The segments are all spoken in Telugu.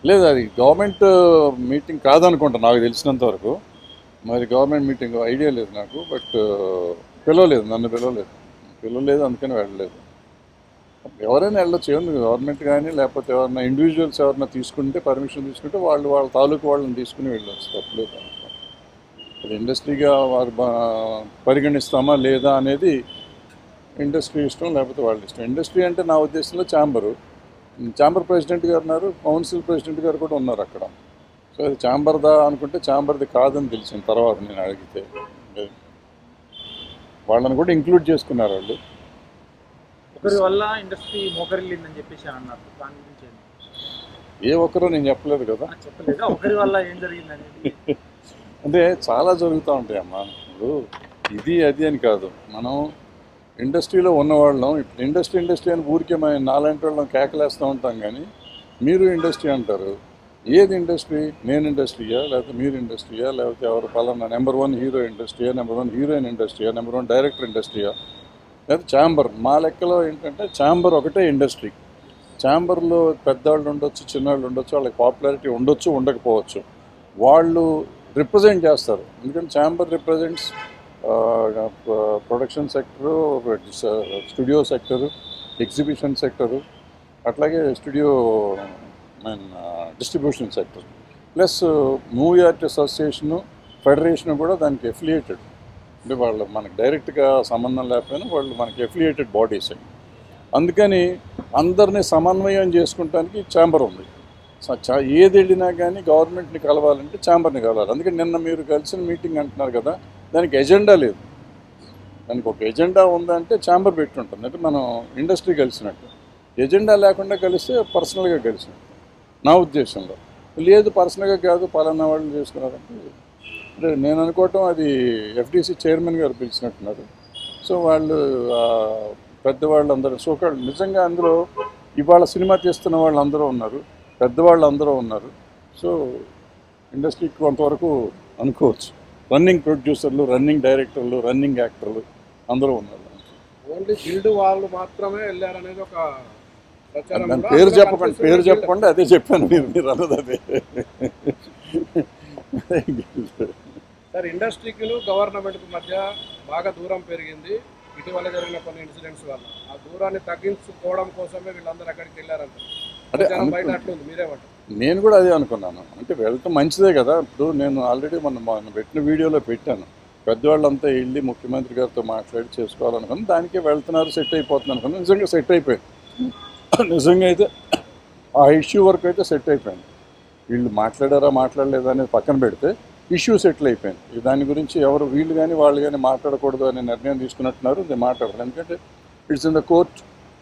లేదు, అది గవర్నమెంట్ మీటింగ్ కాదనుకుంటా నాకు తెలిసినంత వరకు. మరి గవర్నమెంట్ మీటింగ్ ఐడియా లేదు నాకు. బట్ పిలవలేదు, నన్ను పిలవలేదు, అందుకని వెళ్ళలేదు. ఎవరైనా వెళ్ళొచ్చు, ఏముంది, గవర్నమెంట్ కానీ లేకపోతే ఎవరైనా ఇండివిజువల్స్ ఎవరైనా తీసుకుంటే, పర్మిషన్ తీసుకుంటే వాళ్ళ తాలూకు వాళ్ళని తీసుకుని వెళ్ళొచ్చు, తప్పలేదు. అది ఇండస్ట్రీగా వారు పరిగణిస్తామా లేదా అనేది ఇండస్ట్రీ ఇష్టం, లేకపోతే వాళ్ళ ఇష్టం. ఇండస్ట్రీ అంటే నా ఉద్దేశంలో ఛాంబర్ ప్రెసిడెంట్ గారు ఉన్నారు, కౌన్సిల్ ప్రెసిడెంట్ గారు కూడా ఉన్నారు అక్కడ. సో అది ఛాంబర్దా అనుకుంటే ఛాంబర్ది కాదని తెలిసిన తర్వాత నేను అడిగితే వాళ్ళని కూడా ఇంక్లూడ్ చేసుకున్నారు వాళ్ళు. ఒకరి వల్ల ఇండస్ట్రీ మోకరిల్లిందని చెప్పేసి అన్నారు. దాని గురించి ఏ ఒక్కరో నేను చెప్పలేదు కదా. చెప్పలేదు, ఒకరి వల్ల ఏం జరిగిందనేది. అంటే చాలా జరుగుతూ ఉంటాయి అమ్మా. ఇప్పుడు ఇది అది అని కాదు, మనం ఇండస్ట్రీలో ఉన్నవాళ్ళం. ఇప్పుడు ఇండస్ట్రీ అని ఊరికే మేము నాలాంటి వాళ్ళం కేకలేస్తూ ఉంటాం, కానీ మీరు ఇండస్ట్రీ అంటారు. ఏది ఇండస్ట్రీ? నేను ఇండస్ట్రీయా, లేకపోతే మీరు ఇండస్ట్రీయా, లేకపోతే ఎవరు పలానా నెంబర్ 1 హీరో ఇండస్ట్రీయా, నెంబర్ 1 హీరోయిన్ ఇండస్ట్రీయా, నెంబర్ 1 డైరెక్టర్ ఇండస్ట్రీయా, లేకపోతే ఛాంబర్? మా లెక్కలో ఏంటంటే ఛాంబర్ ఒకటే ఇండస్ట్రీ. ఛాంబర్లో పెద్దవాళ్ళు ఉండొచ్చు, చిన్నవాళ్ళు ఉండొచ్చు, వాళ్ళకి పాపులారిటీ ఉండొచ్చు, ఉండకపోవచ్చు. వాళ్ళు రిప్రజెంట్ చేస్తారు. ఎందుకంటే chamber represents production sector, studio sector, exhibition sector, అట్లాగే studio distribution sector, plus movie artist association, federation కూడా దానికి ఎఫిలియేటెడ్. అంటే వాళ్ళు మనకి డైరెక్ట్గా సంబంధం లేకపోయినా వాళ్ళు మనకి ఎఫిలియేటెడ్ బాడీస్. అందుకని అందరినీ సమన్వయం చేసుకుంటానికి ఛాంబర్ ఉంది. ఏది వెళ్ళినా కానీ గవర్నమెంట్ని కలవాలంటే ఛాంబర్ని కలవాలి. అందుకని నిన్న మీరు కలిసిన మీటింగ్ అంటున్నారు కదా, దానికి ఎజెండా లేదు. దానికి ఒక ఎజెండా ఉందంటే ఛాంబర్ పెట్టుంటుంది. అంటే మనం ఇండస్ట్రీ కలిసినట్టు. ఎజెండా లేకుండా కలిస్తే పర్సనల్గా కలిసినట్టు నా ఉద్దేశంలో. లేదు పర్సనల్గా కాదు, పలానా వాళ్ళు చేసుకున్నారంటే, అంటే నేను అనుకోవటం అది ఎఫ్డీసీ చైర్మన్ గారు పిలిచినట్టున్నారు. సో వాళ్ళు పెద్దవాళ్ళు అందరూ సోకాళ్ళు నిజంగా అందులో ఇవాళ సినిమా తీస్తున్న వాళ్ళు అందరూ ఉన్నారు, పెద్దవాళ్ళు అందరూ ఉన్నారు. సో ఇండస్ట్రీకి కొంతవరకు అనుకోవచ్చు. రన్నింగ్ ప్రొడ్యూసర్లు, రన్నింగ్ డైరెక్టర్లు, రన్నింగ్ యాక్టర్లు అందరూ ఉన్నారు. ఓన్లీ గిల్డ్ వాళ్ళు మాత్రమే వెళ్ళారనేది ఒక దాని పేరు చెప్పకుండా అదే చెప్పాను. మీరు అన్నది అదే. సార్, ఇండస్ట్రీకి గవర్నమెంట్కి మధ్య బాగా దూరం పెరిగింది ఇటీవల జరిగిన కొన్ని ఇన్సిడెంట్స్ వల్ల. ఆ దూరాన్ని తగ్గించుకోవడం కోసమే వీళ్ళందరూ అక్కడికి వెళ్ళారంట. అంటే బయట అట్లుంది, మీరేమంటారు? నేను కూడా అదే అనుకున్నాను. అంటే వెళ్తే మంచిదే కదా. ఇప్పుడు నేను ఆల్రెడీ మొన్న పెట్టిన వీడియోలో పెట్టాను, పెద్దవాళ్ళంతా వెళ్ళి ముఖ్యమంత్రి గారితో మాట్లాడి చేసుకోవాలనుకున్నాను. దానికే వెళ్తున్నారు, సెట్ అయిపోతుంది అనుకున్నాను. నిజంగా సెట్ అయిపోయింది. నిజంగా అయితే ఆ ఇష్యూ వరకు అయితే సెట్ అయిపోయింది. వీళ్ళు మాట్లాడారా మాట్లాడలేదా అనేది పక్కన పెడితే ఇష్యూ సెటిల్ అయిపోయింది. దాని గురించి ఎవరు వీళ్ళు కానీ వాళ్ళు కానీ మాట్లాడకూడదు అనే నిర్ణయం తీసుకున్నట్టున్నారు. ఇది మాట్లాడాలి, ఎందుకంటే ఇట్స్ ఇన్ ద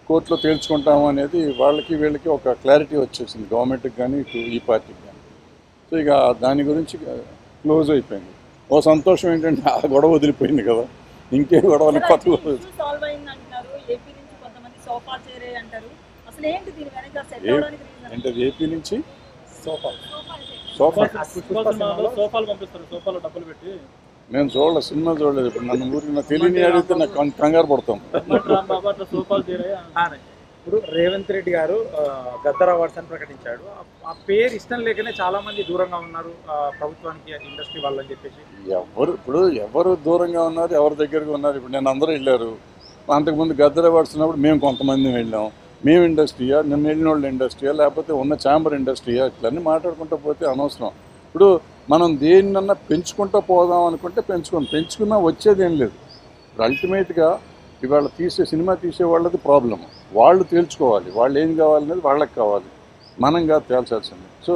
కోర్టులో తేల్చుకుంటాము అనేది వాళ్ళకి వీళ్ళకి ఒక క్లారిటీ వచ్చేసింది, గవర్నమెంట్కి కానీ ఈ పార్టీకి కానీ. సో ఇక దాని గురించి క్లోజ్ అయిపోయింది. ఓ సంతోషం ఏంటంటే ఆ గొడవ వదిలిపోయింది కదా, ఇంకే గొడవలు కొత్త అంటే ఏపీ నుంచి నేను చూడలేదు, సినిమా చూడలేదు. ఇప్పుడు నన్ను ఊరికి నా తెలియని అడిగితే నాకు కంగారు పడతాం. ఇప్పుడు రేవంత్ రెడ్డి గారు గద్దర్ అవార్డ్స్ అని ప్రకటించాడు. ఆ పేరు ఇష్టం లేకనే చాలా మంది దూరంగా ఉన్నారు ప్రభుత్వానికి, ఇండస్ట్రీ వాళ్ళని చెప్పేసి. ఎవరు దూరంగా ఉన్నారు, ఎవరి దగ్గరగా ఉన్నారు? ఇప్పుడు నేను అందరూ వెళ్ళారు. అంతకుముందు గద్దర్ అవార్డ్స్ ఉన్నప్పుడు మేము కొంతమంది వెళ్ళాం. మేము ఇండస్ట్రీయా, నిన్న వెళ్ళిన వాళ్ళు ఇండస్ట్రీయా, లేకపోతే ఉన్న ఛాంబర్ ఇండస్ట్రీయా, ఇట్లన్నీ మాట్లాడుకుంటూ పోతే అనవసరం. ఇప్పుడు మనం దేన్నన్నా పెంచుకుంటూ పోదాం అనుకుంటే పెంచుకున్నా వచ్చేది ఏం లేదు. ఇప్పుడు అల్టిమేట్గా ఇవాళ సినిమా తీసే వాళ్ళది ప్రాబ్లమ్. వాళ్ళు తేల్చుకోవాలి, వాళ్ళు ఏం కావాలనేది వాళ్ళకి కావాలి, మనం కాదు తేల్చాల్సింది. సో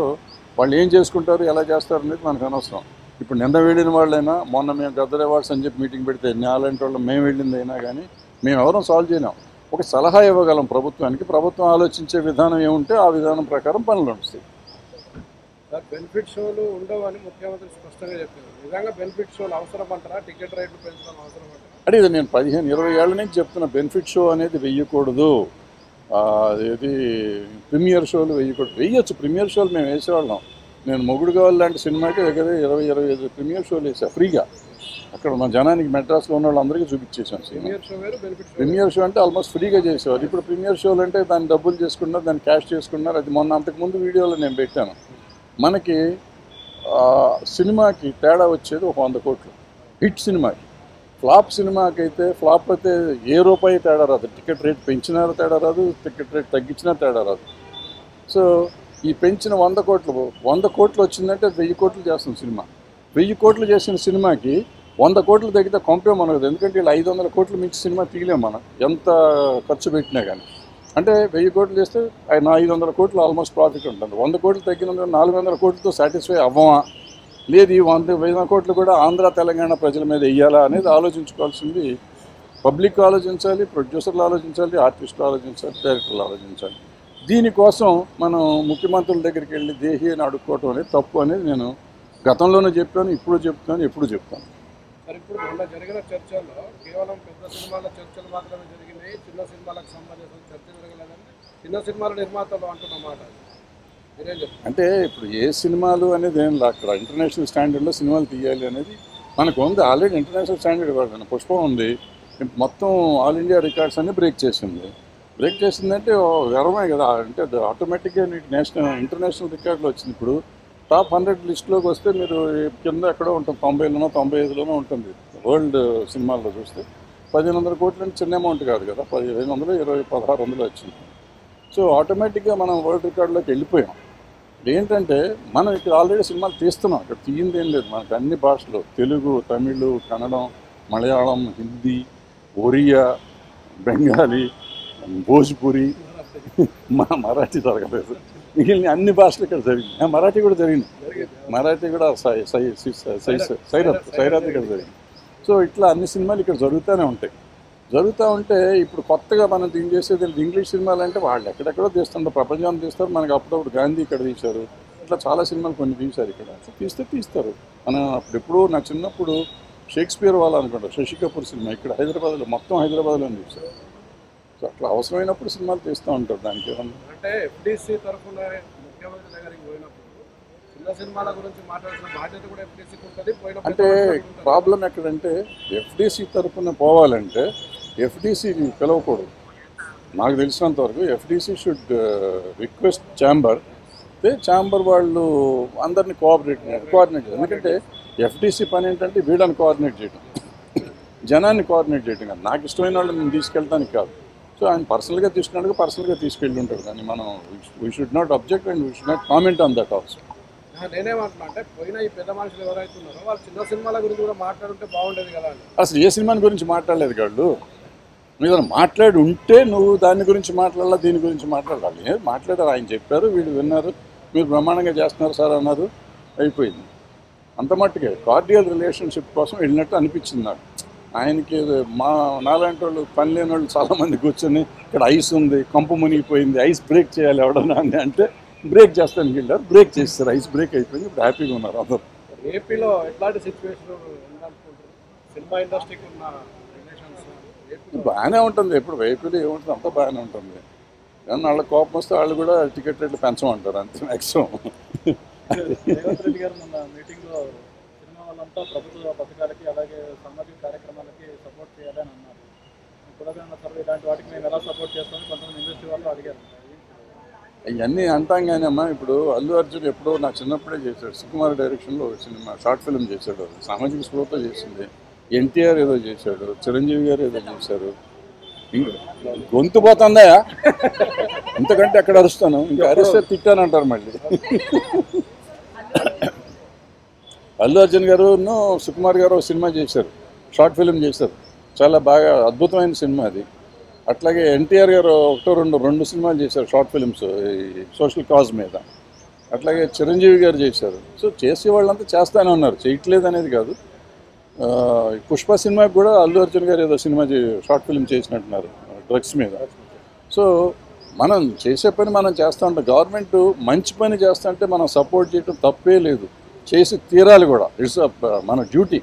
వాళ్ళు ఏం చేసుకుంటారు, ఎలా చేస్తారు అనేది మనకు అనవసరం. ఇప్పుడు నిన్న వెళ్ళిన వాళ్ళైనా, మొన్న మేము గద్దర్ అవార్డ్స్ అని చెప్పి మీటింగ్ పెడితే నాలాంటి వాళ్ళు మేము వెళ్ళింది అయినా కానీ మేము ఎవరూ సాల్వ్ చేయలేం. ఒక సలహా ఇవ్వగలం ప్రభుత్వానికి. ప్రభుత్వం ఆలోచించే విధానం ఏముంటే ఆ విధానం ప్రకారం పనులు నడుస్తాయి. సార్, బెనిఫిట్ షోలు ఉండవు అని ముఖ్యమంత్రి స్పష్టంగా చెప్పారు. నిజంగా బెనిఫిట్ షోలు అవసరం అంటారా? టికెట్ రేట్లు పెంచడం అవసరం అంటారా? అంటే ఇది నేను 15-20 ఏళ్ళ నుంచి చెప్తున్నా, బెనిఫిట్ షో అనేది వెయ్యకూడదు. అదేది ప్రీమియర్ షోలు వెయ్యొచ్చు. ప్రీమియర్ షోలు మేము వేసేవాళ్ళం. నేను మొగుడు కావాలి లాంటి సినిమాకి దగ్గర 20-25 ప్రీమియర్ షోలు వేసా ఫ్రీగా. అక్కడ మన జనానికి మెడ్రాస్లో ఉన్న వాళ్ళందరికీ చూపించేసాం సినిమా. ప్రీమియర్ షో వేరు, బెనిఫిట్ షో ప్రీమియర్ షో అంటే ఆల్మోస్ట్ ఫ్రీగా చేసేవారు. ఇప్పుడు ప్రీమియర్ షోలు అంటే దాన్ని డబ్బులు చేసుకున్నారు, దాన్ని క్యాష్ చేసుకున్నారు. అది మొన్న అంతకుముందు వీడియోలో నేను పెట్టాను. మనకి సినిమాకి తేడా వచ్చేది ఒక 100 కోట్లు. హిట్ సినిమాకి, ఫ్లాప్ సినిమాకి అయితే ఫ్లాప్ అయితే ఏ రూపాయి తేడా రాదు. టికెట్ రేట్ పెంచినా తేడా రాదు, టికెట్ రేట్ తగ్గించినా తేడా రాదు. సో ఈ పెంచిన 100 కోట్లు వచ్చిందంటే 1000 కోట్లు చేస్తుంది సినిమా. 1000 కోట్లు చేసిన సినిమాకి 100 కోట్లు తగ్గితే కొంపే మనకు. ఎందుకంటే వీళ్ళు 500 కోట్లు మించి సినిమా తీయలేము మనం, ఎంత ఖర్చు పెట్టినా కానీ. అంటే 1000 కోట్లు చేస్తే 500 కోట్లు ఆల్మోస్ట్ ప్రాఫిట్ ఉంటుంది. 100 కోట్లు తగ్గినందుకు 400 కోట్లతో సాటిస్ఫై అవ్వమా, లేదు ఈ 100 కోట్లు కూడా ఆంధ్ర తెలంగాణ ప్రజల మీద వెయ్యాలా అనేది ఆలోచించుకోవాల్సింది పబ్లిక్ ఆలోచించాలి, ప్రొడ్యూసర్లు ఆలోచించాలి, ఆర్టిస్టులు ఆలోచించాలి, డైరెక్టర్లు ఆలోచించాలి. దీనికోసం మనం ముఖ్యమంత్రుల దగ్గరికి వెళ్ళి దేహి అని అడుక్కోవటం అనేది తప్పు అనేది నేను గతంలోనే చెప్పాను, ఇప్పుడు చెప్తాను, ఎప్పుడు చెప్తాను. మరి ఇప్పుడు మొన్న జరిగిన చర్చల్లో కేవలం పెద్ద సినిమాల చర్చలు మాత్రమే జరిగినాయి, చిన్న సినిమాలకు సంబంధించిన చర్చ జరగలేదని చిన్న సినిమాల నిర్మాతలు అంటున్నమాట. మీరేం చెప్తారు? అంటే ఇప్పుడు ఏ సినిమాలు అనేది ఏం లేదు, అక్కడ ఇంటర్నేషనల్ స్టాండర్డ్లో సినిమాలు తీయాలి అనేది మనకు ఉంది. ఆల్రెడీ ఇంటర్నేషనల్ స్టాండర్డ్ ఇవ్వాలి. పుష్పం ఉంది, మొత్తం ఆల్ ఇండియా రికార్డ్స్ అన్ని బ్రేక్ చేసింది. బ్రేక్ చేసిందంటే గర్వమే కదా. అంటే అది ఆటోమేటిక్గా నీకు ఇంటర్నేషనల్ రికార్డులు వచ్చింది. ఇప్పుడు టాప్ 100 లిస్టులోకి వస్తే మీరు కింద ఎక్కడో ఉంటుంది, 90లోనో 95లోనో ఉంటుంది. వరల్డ్ సినిమాల్లో చూస్తే 1500 కోట్లు అంటే చిన్న అమౌంట్ కాదు కదా. 1500, 1600 వచ్చింది. సో ఆటోమేటిక్గా మనం వరల్డ్ రికార్డులోకి వెళ్ళిపోయాం. ఏంటంటే మనం ఇక్కడ ఆల్రెడీ సినిమాలు తీస్తున్నాం. ఇక్కడ తీయింది ఏం లేదు. మనకు అన్ని భాషలు, తెలుగు, తమిళ్, కన్నడం, మలయాళం, హిందీ, ఒరియా, బెంగాలీ, భోజ్పురి, మరాఠీ జరగలేదు. మిగిలిన అన్ని భాషలు ఇక్కడ జరిగింది. మరాఠీ కూడా జరిగింది. మరాఠీ కూడా సైరాత్ ఇక్కడ జరిగింది. సో ఇట్లా అన్ని సినిమాలు ఇక్కడ జరుగుతూనే ఉంటాయి. జరుగుతూ ఉంటే ఇప్పుడు కొత్తగా మనం దీన్ని చేసేది ఇంగ్లీష్ సినిమాలు అంటే వాళ్ళు ఎక్కడెక్కడో తీస్తుంటారు, ప్రపంచాన్ని తీస్తారు. మనకు అప్పుడప్పుడు గాంధీ ఇక్కడ తీశారు, ఇట్లా చాలా సినిమాలు కొన్ని తీశారు ఇక్కడ. తీస్తారు. మనం అప్పుడెప్పుడు నా చిన్నప్పుడు షేక్స్పియర్ వాళ్ళు అనుకుంటా, శశి కపూర్ సినిమా ఇక్కడ హైదరాబాద్లో, మొత్తం హైదరాబాద్లో తీశారు. సో అట్లా అవసరమైనప్పుడు సినిమాలు తీస్తూ ఉంటారు. దానికి ఏమన్నా అంటే ఎఫ్డీసీ తరఫున ముఖ్యమంత్రి దగ్గరికి పోయినప్పుడు చిన్న సినిమాల గురించి మాట్లాడాల్సిన బాధ్యత కూడా ఎఫ్డీసీకి ఉంటుంది. అంటే ప్రాబ్లం ఎక్కడంటే ఎఫ్డీసీ తరఫున పోవాలంటే ఎఫ్డీసీని పిలవకూడదు. నాకు తెలిసినంత వరకు FDC should request chamber. Chamber వాళ్ళు అందరినీ కోఆర్డినేట్ చేయడం. ఎందుకంటే ఎఫ్డీసీ పని ఏంటంటే వీళ్ళని కోఆర్డినేట్ చేయడం, జనాన్ని కోఆర్డినేట్ చేయడం కాదు. నాకు ఇష్టమైన వాళ్ళు నేను తీసుకెళ్తానికి కాదు. సో ఆయన పర్సనల్గా తీసుకున్నాడుగా పర్సనల్గా తీసుకెళ్ళి ఉంటాడు. కానీ మనం we should not object and we should not comment on that also. నేనేమంటున్నా అంటే పోయిన ఈ పెద్ద మనుషులు ఎవరైతే ఉన్నారో వాళ్ళు చిన్న సినిమాల గురించి కూడా మాట్లాడుంటే బాగుండేది కదా అని. అసలు ఏ సినిమాని గురించి మాట్లాడలేదు వాళ్ళు. మీరు మాట్లాడి ఉంటే నువ్వు దాని గురించి మాట్లాడాలా, దీని గురించి మాట్లాడాలి. మాట్లాడారు, ఆయన చెప్పారు, వీళ్ళు విన్నారు, మీరు బ్రహ్మాండంగా చేస్తున్నారు సార్ అన్నారు, అయిపోయింది. అంత మట్టుకే కార్డియల్ రిలేషన్షిప్ కోసం వెళ్ళినట్టు అనిపించింది నాకు. ఆయనకి నాలాంటి వాళ్ళు, పని లేని వాళ్ళు చాలామంది కూర్చొని ఇక్కడ ఐస్ ఉంది, కంపు మునిగిపోయింది, ఐస్ బ్రేక్ చేయాలి ఎవడన్నా అని అంటే బ్రేక్ చేస్తానికి వెళ్ళారు, బ్రేక్ చేస్తారు, ఐస్ బ్రేక్ అయిపోయింది. ఇప్పుడు హ్యాపీగా ఉన్నారు అందరూ. ఏపీలో ఎట్లాంటి సిచ్యువేషన్ ఉందనుకుంటారు? సినిమా ఇండస్ట్రీకి ఉన్న రిలేషన్స్ బాగానే ఉంటుంది. ఎప్పుడు ఏపీలో ఏముంటుంది అంతా బాగానే ఉంటుంది. కానీ వాళ్ళ కోపం వస్తే వాళ్ళు కూడా టికెట్ రేట్లు పెంచమంటారు అంతే మ్యాక్సిమం. రేవంత్ రెడ్డి గారు మొన్న మీటింగ్లో సినిమా వాళ్ళంతా ప్రభుత్వ పథకాలకి అలాగే సామాజిక కార్యక్రమాలకి సపోర్ట్ చేయాలని అన్నారు. కులగణన సర్వే ఇలాంటి వాటికి మేము ఎలా సపోర్ట్ చేస్తామని కొంతమంది ఇండస్ట్రీ వాళ్ళు అడిగారు. ఇవన్నీ అంటాం కానీ అమ్మా, ఇప్పుడు అల్లు అర్జున్ ఎప్పుడో నా చిన్నప్పుడే చేశాడు. సుకుమార్ డైరెక్షన్లో సినిమా షార్ట్ ఫిల్మ్ చేశాడు, సామాజిక స్పృహతో చేసింది. ఎన్టీఆర్ ఏదో చేశాడు, చిరంజీవి గారు ఏదో చేశారు. గొంతు పోతుందా ఇంతకంటే ఎక్కడ అరుస్తాను, ఇంకా అరిస్తే తిట్టానంటారు మళ్ళీ. అల్లు అర్జున్ గారు సుకుమార్ గారు సినిమా చేశారు, షార్ట్ ఫిల్మ్ చేశారు, చాలా బాగా అద్భుతమైన సినిమా అది. అట్లాగే ఎన్టీఆర్ గారు రెండు సినిమాలు చేశారు షార్ట్ ఫిల్మ్స్ ఈ సోషల్ కాజ్ మీద. అట్లాగే చిరంజీవి గారు చేశారు. సో చేసే వాళ్ళంతా చేస్తూనే ఉన్నారు, చేయట్లేదు అనేది కాదు. పుష్ప సినిమాకి కూడా అల్లు అర్జున్ గారు ఏదో సినిమా షార్ట్ ఫిల్మ్ చేసినట్టున్నారు డ్రగ్స్ మీద. సో మనం చేసే పని మనం చేస్తూ ఉంటాం. గవర్నమెంట్ మంచి పని చేస్తూ ఉంటే మనం సపోర్ట్ చేయడం తప్పే లేదు, చేసి తీరాలి కూడా. ఇట్స్ మన డ్యూటీ.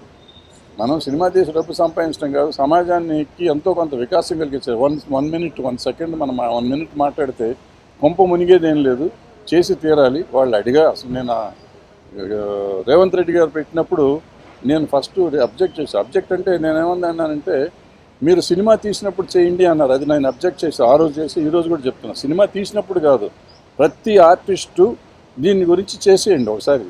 మనం సినిమా తీసి డబ్బు సంపాదించడం కాదు, సమాజానికి ఎంతో కొంత వికాసం కలిగించారు. 1 minute 1 second మనం 1 minute మాట్లాడితే కొంప మునిగేది ఏం లేదు, చేసి తీరాలి. వాళ్ళు అడిగా అసలు నేను రేవంత్ రెడ్డి గారు పెట్టినప్పుడు నేను ఫస్ట్ అబ్జెక్ట్ చేశాను. అబ్జెక్ట్ అంటే నేనేమన్నానంటే మీరు సినిమా తీసినప్పుడు చేయండి అన్నారు. అది నేను అబ్జెక్ట్ చేసి ఆ రోజు చేసి ఈ రోజు కూడా చెప్తున్నాను. సినిమా తీసినప్పుడు కాదు, ప్రతి ఆర్టిస్టు దీని గురించి చేసేయండి ఒకసారి.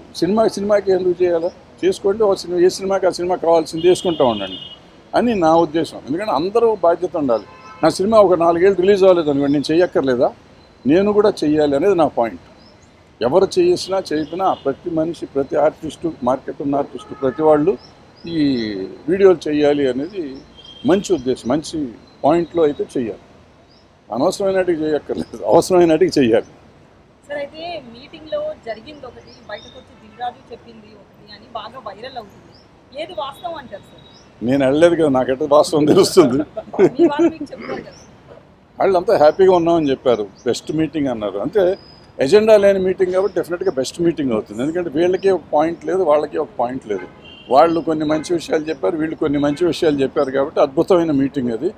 సినిమాకి ఎందుకు చేయాలా, చేసుకోండి. ఒక సినిమా ఏ సినిమాకి ఆ సినిమా కావాల్సింది చేసుకుంటూ ఉండండి అని నా ఉద్దేశం. ఎందుకంటే అందరూ బాధ్యత ఉండాలి. నా సినిమా ఒక 4 ఏళ్ళు రిలీజ్ అవ్వలేదు అనుకోండి, నేను చెయ్యక్కర్లేదా? నేను కూడా చెయ్యాలి అనేది నా పాయింట్. ఎవరు చేసినా చేయకపోయినా ప్రతి మనిషి, ప్రతి ఆర్టిస్టు, మార్కెట్ ఉన్న ఆర్టిస్టు, ప్రతి వాళ్ళు ఈ వీడియోలు చేయాలి అనేది మంచి ఉద్దేశం, మంచి పాయింట్లో అయితే చెయ్యాలి. అనవసరమైనటికి చేయక్కర్లేదు, అవసరమైనటికి చెయ్యాలి. సార్ అయితే మీటింగ్లో జరిగింది ఒకటి, బయటకు వచ్చి దిల్రాజు చెప్పింది ఒకటి అని బాగా వైరల్ అవుతుంది. ఏది వాస్తవం అంటారు సార్? నేను వెళ్ళలేదు కదా, నాకైతే వాస్తవం తెలుస్తుంది. మీ వాళ్ళు మీకు చెప్తారు కదా. వాళ్ళంతా హ్యాపీగా ఉన్నామని చెప్పారు. బెస్ట్ మీటింగ్ అన్నారు. అంటే ఎజెండా లేని మీటింగ్ కాబట్టి డెఫినెట్గా బెస్ట్ మీటింగ్ అవుతుంది. ఎందుకంటే వీళ్ళకి ఒక పాయింట్ లేదు, వాళ్ళకి ఒక పాయింట్ లేదు. వాళ్ళు కొన్ని మంచి విషయాలు చెప్పారు, వీళ్ళు కొన్ని మంచి విషయాలు చెప్పారు. కాబట్టి అద్భుతమైన మీటింగ్ అది.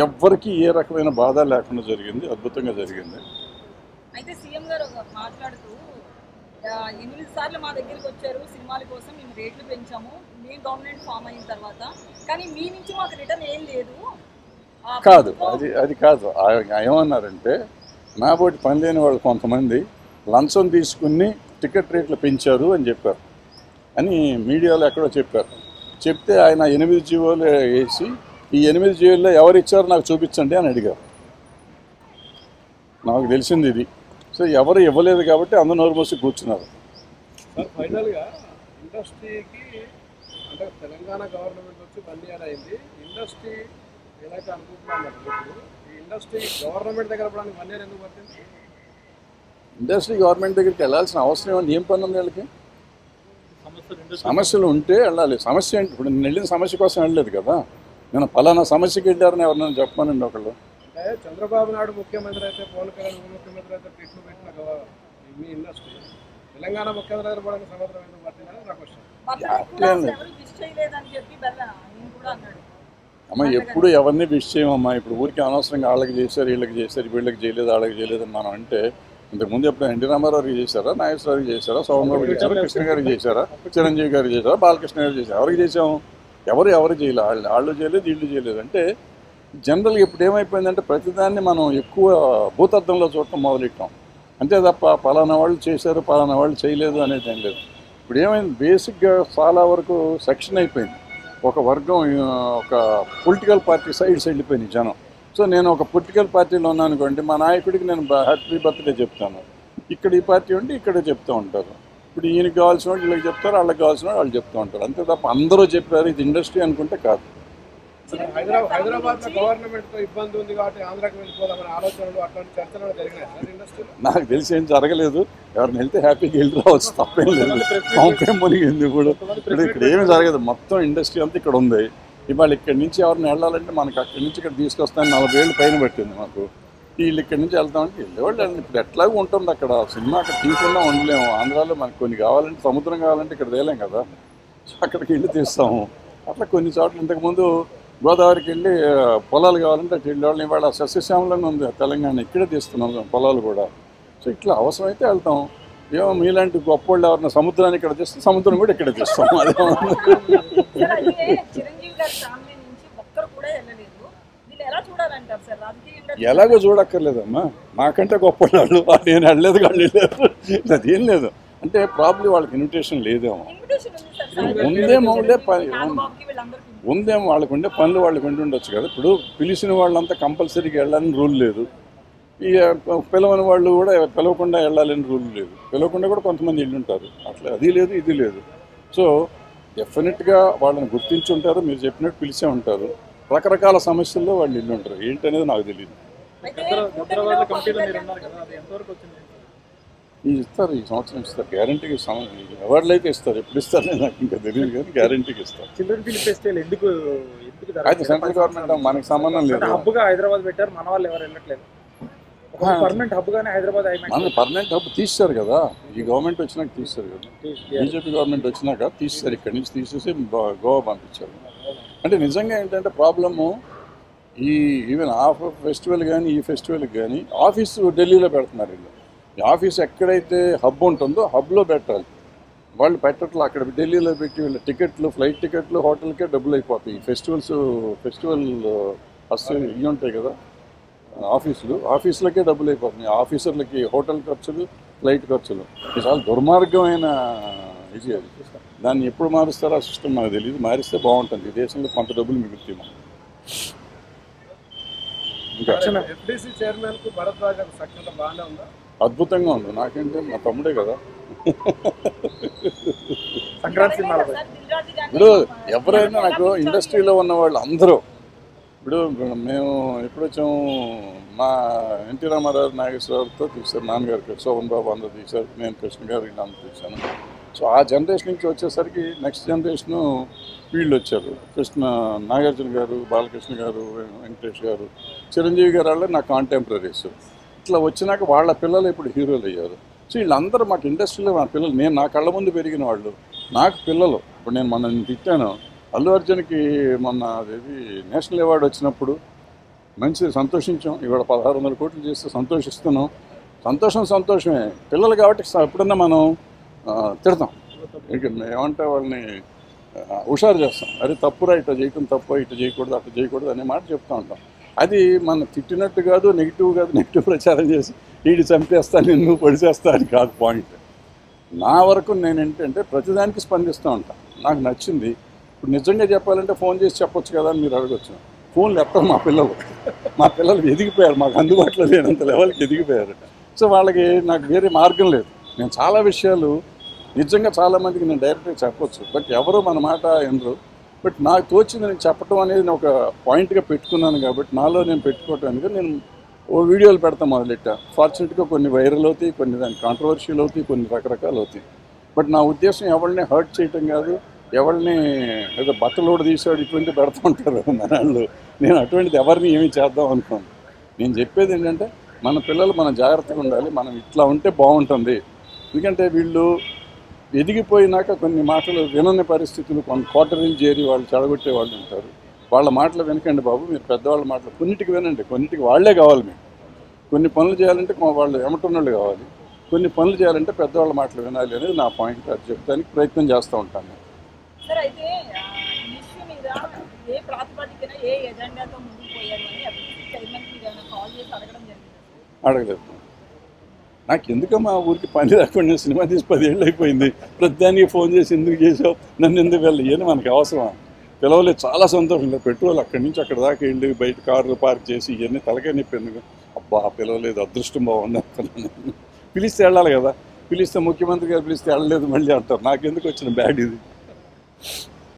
ఎవ్వరికి ఏ రకమైన బాధ లేకుండా జరిగింది, అద్భుతంగా జరిగింది. అయితే సీఎం గారు మాట్లాడుతూ 8 సార్లు మా దగ్గరికి వచ్చారు సినిమాల కోసం, మేము రేట్లు పెంచాము మేము గవర్నమెంట్ ఫామ్ అయిన తర్వాత, కానీ మీ నుంచి మాకు రిటర్న్ ఏం లేదు. కాదు, అది కాదు. ఏమన్నారంటే నాబోటి పని లేని వాళ్ళు కొంతమంది లంచం తీసుకుని టికెట్ రేట్లు పెంచారు అని చెప్పారు అని మీడియాలో ఎక్కడో చెప్పారు. చెప్తే ఆయన 8 జీవోలు వేసి ఈ 8 జీవోల్లో ఎవరు ఇచ్చారో నాకు చూపించండి అని అడిగారు. నాకు తెలిసింది ఇది. సో ఎవరు ఇవ్వలేదు కాబట్టి అందరూ నోరు మూసి కూర్చున్నారు. సార్ ఫైనల్గా ఇండస్ట్రీకి అంటే తెలంగాణ గవర్నమెంట్ వచ్చి 1 year అయింది. ఇండస్ట్రీ ఎలాగ అనుకుంటున్నాం ఇప్పుడు ఈ ఇండస్ట్రీ గవర్నమెంట్ దగ్గర పడడానికి 1 year ఎందుకు పడుతుంది? ఇండస్ట్రీ గవర్నమెంట్ దగ్గరికి వెళ్ళాల్సిన అవసరం ఏమన్నా, ఏం పని ఉంది వాళ్ళకి? సమస్యలు ఉంటే వెళ్ళాలి. సమస్య ఏంటి? ఇప్పుడు నేను వెళ్ళిన సమస్య కోసం వెళ్ళలేదు కదా. నేను పలానా సమస్యకి వెళ్ళారని ఎవరినైనా చెప్పానండి ఒకళ్ళు. అంటే చంద్రబాబు నాయుడు ముఖ్యమంత్రి అయితే, పవన్ కళ్యాణ్ ఉప ముఖ్యమంత్రి అయితే ట్రీట్లు పెట్టిన మీ ఇండస్ట్రీ తెలంగాణ ముఖ్యమంత్రి దగ్గర పడడానికి సముద్రం ఎందుకు పట్టిందని నా క్వశ్చన్. అమ్మ ఎప్పుడు ఎవరిని విష్ చేయమమ్మా. ఇప్పుడు ఊరికి అనవసరంగా వాళ్ళకి చేశారు, వీళ్ళకి చేశారు, వీళ్ళకి చేయలేదు, వాళ్ళకి చేయలేదు అని మనం అంటే, ఇంతకుముందు ఎప్పుడు ఎన్టీ రామారావుకి చేశారా, నాగేశ్వరరావుకి చేశారా, సోమబాబుకి చేశారా, కృష్ణ గారికి చేశారా, చిరంజీవి గారికి చేశారా, బాలకృష్ణ గారికి చేశారు. ఎవరికి చేసాము? ఎవరు చేయలేదు. వాళ్ళు చేయలేదు, వీళ్ళు చేయలేదు. అంటే జనరల్గా ఇప్పుడు ఏమైపోయిందంటే ప్రతిదాన్ని మనం ఎక్కువ భూతద్దంలో చూడటం మొదలెట్టాం. అంతే తప్ప పలానా వాళ్ళు చేశారు, పలానా వాళ్ళు చేయలేదు అనేది ఏం లేదు. ఇప్పుడు ఏమైంది, బేసిక్గా చాలా వరకు సెక్షన్ అయిపోయింది. ఒక వర్గం, ఒక పొలిటికల్ పార్టీ సైడ్స్ వెళ్ళిపోయినాయి జనం. సో నేను ఒక పొలిటికల్ పార్టీలో ఉన్నాను అనుకోండి, మా నాయకుడికి నేను హ్యాపీ బర్త్డే చెప్తాను. ఇక్కడ ఈ పార్టీ ఉంటే ఇక్కడే చెప్తూ ఉంటారు. ఇప్పుడు ఈయనకి కావాల్సిన వాళ్ళు వీళ్ళకి చెప్తారు, వాళ్ళకి కావాల్సిన వాళ్ళు చెప్తూ ఉంటారు. అంతే తప్ప అందరూ చెప్పారు ఇది ఇండస్ట్రీ అనుకుంటే కాదు. హైదరాబాద్లో గవర్నమెంట్తో ఇబ్బంది ఉంది కాబట్టి ఆంధ్రాకి వెళ్ళిపోదామనే ఆలోచనలు అట్లాంటి చర్చలు జరిగినాయి సార్ ఇండస్ట్రీలో? నాకు తెలిసి ఏం జరగలేదు. ఎవరిని వెళ్తే హ్యాపీగా వెళ్ళి రావచ్చు, తప్పేం లేదు. పంపేం మునిగింది ఇప్పుడు ఇక్కడ ఏమీ జరగదు. మొత్తం ఇండస్ట్రీ అంతా ఇక్కడ ఉంది. ఇవాళ ఇక్కడి నుంచి ఎవరిని వెళ్ళాలంటే మనకు అక్కడి నుంచి ఇక్కడ తీసుకొస్తాను 40 ఏళ్ళు పైన పట్టింది మాకు. వీళ్ళు ఇక్కడి నుంచి వెళ్తామంటే వెళ్ళేవాళ్ళు. ఇప్పుడు ఎట్లాగో ఉంటుంది అక్కడ. సినిమా అక్కడ తీయకుండా ఉండలేము. ఆంధ్రాలో మనకు కొన్ని కావాలంటే, సముద్రం కావాలంటే ఇక్కడ తేలేం కదా, అక్కడికి వెళ్ళి తీస్తాము. అట్లా కొన్ని చోట్ల ఇంతకుముందు గోదావరికి వెళ్ళి పొలాలు కావాలంటే అటు వెళ్ళేవాళ్ళని. ఇవాళ సస్యశ్యామలంగా ఉంది తెలంగాణ, ఇక్కడే తీస్తున్నాం పొలాలు కూడా. సో ఇట్లా అవసరమైతే వెళ్తాం. ఏమో మీలాంటి గొప్ప వాళ్ళు ఎవరైనా సముద్రాన్ని ఇక్కడ తీస్తే సముద్రం కూడా ఇక్కడే తీస్తాం. అదే ఎలాగో చూడక్కర్లేదమ్మా. నాకంటే గొప్ప వాళ్ళు, నేను వెళ్ళలేదు, వాళ్ళు వెళ్ళారు, అదేం లేదు. అంటే ప్రాబ్లీ వాళ్ళకి ఇన్విటేషన్ లేదేమో, ఉందేమో వాళ్ళకు ఉండే పనులు వాళ్ళకి ఉండొచ్చు కదా. ఇప్పుడు పిలిచిన వాళ్ళంతా కంపల్సరీగా వెళ్ళాలని రూల్ లేదు. ఇక పిలవని వాళ్ళు కూడా పిలవకుండా వెళ్ళాలని రూల్ లేదు. పిలవకుండా కూడా కొంతమంది వెళ్ళి ఉంటారు. అట్లా అది లేదు, ఇది లేదు. సో డెఫినెట్గా వాళ్ళని గుర్తించి ఉంటారు, మీరు చెప్పినట్టు పిలిచే ఉంటారు. రకరకాల సమస్యల్లో వాళ్ళు ఇల్లు ఉంటారు. ఏంటనేది నాకు తెలియదు. ఇస్తారు, ఈ సంవత్సరం ఇస్తారు, గ్యారంటీకి అవార్డులు అయితే ఇస్తారు. ఎప్పుడు ఇస్తారు నాకు ఇంకా తెలియదు, కానీ గ్యారంటీకి ఇస్తారు. చిల్డ్రన్ ఫిల్మ్ ఫెస్టివల్ ఎందుకు అయితే సెంట్రల్ గవర్నమెంట్ మనకి సంబంధం లేదు. హబ్గా హైదరాబాద్ పెట్టారు, మన వాళ్ళు ఎవరు వెళ్ళట్లేదు. పర్మనెంట్ హబ్ గానే హైదరాబాద్ మన పర్మనెంట్ హబ్ తీస్తారు కదా. ఈ గవర్నమెంట్ వచ్చినాక తీస్తారు కదా, బీజేపీ గవర్నమెంట్ వచ్చినాక తీస్తారు. ఇక్కడి నుంచి తీసేసి గోవా పంపించారు. అంటే నిజంగా ఏంటంటే ప్రాబ్లము, ఈవెన్ ఆ ఫెస్టివల్ కానీ ఈ ఫెస్టివల్కి కానీ ఆఫీసు ఢిల్లీలో పెడుతున్నారు వీళ్ళు. ఈ ఆఫీస్ ఎక్కడైతే హబ్ ఉంటుందో హబ్లో పెట్టాలి. వాళ్ళు పెట్టట్లు అక్కడ ఢిల్లీలో పెట్టి వీళ్ళ టికెట్లు, ఫ్లైట్ టికెట్లు, హోటల్కే డబ్బులు అయిపోతాయి. ఫెస్టివల్ ఇవి ఉంటాయి కదా ఆఫీసులకే డబ్బులు అయిపోతున్నాయి. ఆఫీసర్లకి హోటల్ ఖర్చులు, ఫ్లైట్ ఖర్చులు. ఇది చాలా దుర్మార్గమైన ఇది అది. దాన్ని ఎప్పుడు మారుస్తారో ఆ సిస్టమ్ నాకు తెలియదు. మారిస్తే బాగుంటుంది. ఈ దేశంలో కొంత డబ్బులు మిగులుతాయి మనం. ఇంకా ఎఫ్డీసీ చైర్మన్ కు భరద్వాజ్ సఖ్యత బాగానే ఉందా? అద్భుతంగా ఉంది. నాకేంటే మా తమ్ముడే కదా. సంక్రాంతి సినిమాలో ఇప్పుడు ఎవరైనా నాకు ఇండస్ట్రీలో ఉన్న వాళ్ళు అందరూ ఇప్పుడు మేము ఎప్పుడు వచ్చాము, మా ఎన్టీ రామారావు, నాగేశ్వరరావుతో తీశారు, నాన్నగారికి శోభన్ బాబు అందరూ తీశారు, నేను కృష్ణ గారు వీళ్ళందరూ తీశాను. సో ఆ జనరేషన్ నుంచి వచ్చేసరికి నెక్స్ట్ జనరేషను వీళ్ళు వచ్చారు. నాగార్జున గారు, బాలకృష్ణ గారు, వెంకటేష్ గారు, చిరంజీవి గారు వాళ్ళు నా కాంటెంపరీస్. ఇట్లా వచ్చినాక వాళ్ళ పిల్లలు ఇప్పుడు హీరోలు అయ్యారు. సో వీళ్ళందరూ మాకు ఇండస్ట్రీలో మా పిల్లలు, నేను నా కళ్ళ ముందు పెరిగిన వాళ్ళు నాకు పిల్లలు. ఇప్పుడు నేను మొన్న తిట్టాను, అల్లు అర్జున్కి మొన్న అదేది నేషనల్ అవార్డు వచ్చినప్పుడు మంచి సంతోషించాం. ఇవాళ 1600 కోట్లు చేస్తే సంతోషిస్తున్నాం. సంతోషమే. పిల్లలు కాబట్టి ఎప్పుడన్నా మనం తిడతాం, ఏమంటే వాళ్ళని హుషారు చేస్తాం. అరే తప్పురా, ఇట్లా చేయటం తప్పు, ఇట్లా చేయకూడదు, అట్లా చేయకూడదు అనే మాట చెప్తూ ఉంటాం. అది మనం తిట్టినట్టు కాదు, నెగిటివ్ ప్రచారం చేసి వీడి చంపేస్తా, నిన్ను పొడిచేస్తా అని కాదు పాయింట్. నా వరకు నేను ఏంటంటే ప్రతిదానికి స్పందిస్తూ ఉంటాను. నాకు నచ్చింది. ఇప్పుడు నిజంగా చెప్పాలంటే ఫోన్ చేసి చెప్పొచ్చు కదా అని మీరు అడగచ్చు. ఫోన్లు ఎప్పుడు మా పిల్లలు ఎదిగిపోయారు, మాకు అందుబాటులో లేనంత లెవెల్కి ఎదిగిపోయారు. సో వాళ్ళకి నాకు వేరే మార్గం లేదు. నేను చాలా విషయాలు నిజంగా చాలామందికి నేను డైరెక్ట్గా చెప్పొచ్చు, బట్ ఎవరు మన మాట వినరు. బట్ నాకు తోచింది నేను చెప్పడం అనేది నేను ఒక పాయింట్గా పెట్టుకున్నాను కాబట్టి నాలో నేను పెట్టుకోవటానికి నేను ఓ వీడియోలు పెడతాను మొదలెట్టా. ఫార్చునేట్గా కొన్ని వైరల్ అవుతాయి, కొన్ని దానికి కాంట్రవర్షియల్ అవుతాయి, కొన్ని రకరకాలు అవుతాయి. బట్ నా ఉద్దేశం ఎవరిని హర్ట్ చేయటం కాదు, ఎవరిని ఏదో బట్టలోడు తీసాడు ఇటువంటి పెడుతూ ఉంటారు మనవాళ్ళు. నేను అటువంటిది ఎవరిని ఏమి చేద్దాం అనుకోను. నేను చెప్పేది ఏంటంటే మన పిల్లలు మనం జాగ్రత్తగా ఉండాలి, మనం ఇట్లా ఉంటే బాగుంటుంది. ఎందుకంటే వీళ్ళు ఎదిగిపోయినాక కొన్ని మాటలు వినని పరిస్థితులు, కొన్ని కోటరీలు చేరి వాళ్ళు చెడగొట్టే వాళ్ళు ఉంటారు. వాళ్ళ మాటలు వినకండి బాబు, మీరు పెద్దవాళ్ళ మాటలు కొన్నిటికి వినండి. కొన్నిటికి వాళ్ళే కావాలి. మీకు కొన్ని పనులు చేయాలంటే వాళ్ళు ఎమటున్నోళ్ళు కావాలి, కొన్ని పనులు చేయాలంటే పెద్దవాళ్ళ మాటలు వినాలి అనేది నా పాయింట్. అది చెప్తానికి ప్రయత్నం చేస్తూ ఉంటాను. సార్ అయితే ఈ ఇష్యూ మీద ఏ ప్రాతిపదికన ఏ ఎజెండాతో ముందుకు పోయారు అని ఎఫ్డీసీ చైర్మన్ మీద కాల్ చేసి అడగడం జరిగింది? అడగలేదు. నాకు ఎందుకమ్మా ఊరికి పని రాకుండా నేను సినిమా తీసి 10 ఏళ్ళు అయిపోయింది. ప్రతిదానికి ఫోన్ చేసి ఎందుకు చేసావు, నన్ను ఎందుకు వెళ్ళి అని మనకి అవసరమా? పిలవలేదు, చాలా సంతోషం లేదు. పెట్రోల్ అక్కడి నుంచి అక్కడ దాకా వెళ్ళి బయట కార్లు పార్క్ చేసి ఇవన్నీ తలకే నొప్పి ఎందుకు? అబ్బా పిలవలేదు, అదృష్టం బాగుంది అనుకున్నాను. పిలిస్తే వెళ్ళాలి కదా. పిలిస్తే ముఖ్యమంత్రి గారు పిలిస్తే వెళ్ళలేదు మళ్ళీ అంటారు. నాకెందుకు వచ్చిన బ్యాడ్ ఇది?